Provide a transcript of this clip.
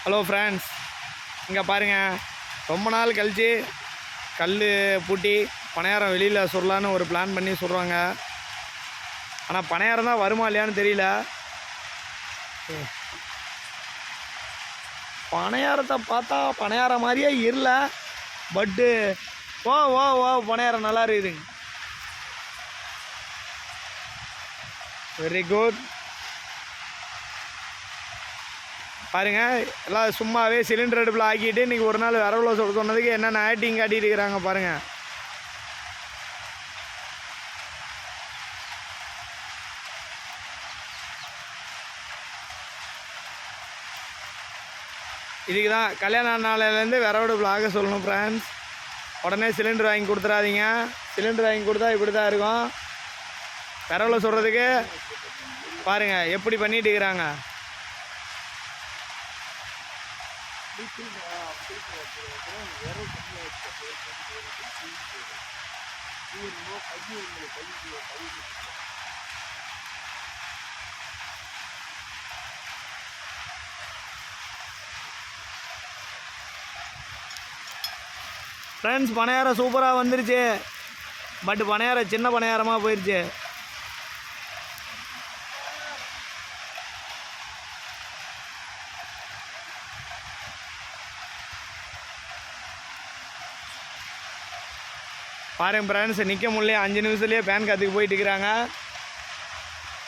Hello friends, இங்கே பாருங்கள். ரொம்ப நாள் கழித்து கல் பூட்டி பனையாரம் வெளியில் சொல்லலான்னு ஒரு பிளான் பண்ணி சொல்கிறாங்க. ஆனால் பனையாரம் தான் வருமா இல்லையான்னு தெரியல. பனையாரத்தை பார்த்தா பனையாரம் மாதிரியே இல்லை, பட்டு ஓ ஓ ஓ பனையாரம் நல்லா இருக்குதுங்க. Very good. பாருங்கள், எல்லாம் சும்மாவே சிலிண்டர் அடுப்பில் ஆக்கிட்டு இன்றைக்கி ஒரு நாள் வரவுல சொன்னதுக்கு என்னென்ன ஆக்டிங் காட்டிகிட்டு இருக்கிறாங்க பாருங்கள். இதுக்கு தான் கல்யாண நாளையிலேருந்து விரவடுப்பில் ஆக சொல்லணும் ஃப்ரெண்ட்ஸ். உடனே சிலிண்டர் வாங்கி கொடுத்துடாதீங்க. சிலிண்டர் வாங்கி கொடுத்தா இப்படி தான் இருக்கும். விரவில் சொல்கிறதுக்கு பாருங்கள் எப்படி பண்ணிட்டு இருக்கிறாங்க. ஃப்ரெண்ட்ஸ், பனையாரம் சூப்பராக வந்துருச்சு. பட் பனையாரம் சின்ன பனையாரமாக போயிடுச்சு. பாருங்க ஃப்ரெண்ட்ஸ், நிற்க முடியல. 5 நிமிஷத்துலேயே பேன் காத்துக்கு போயிட்டு இருக்கிறாங்க.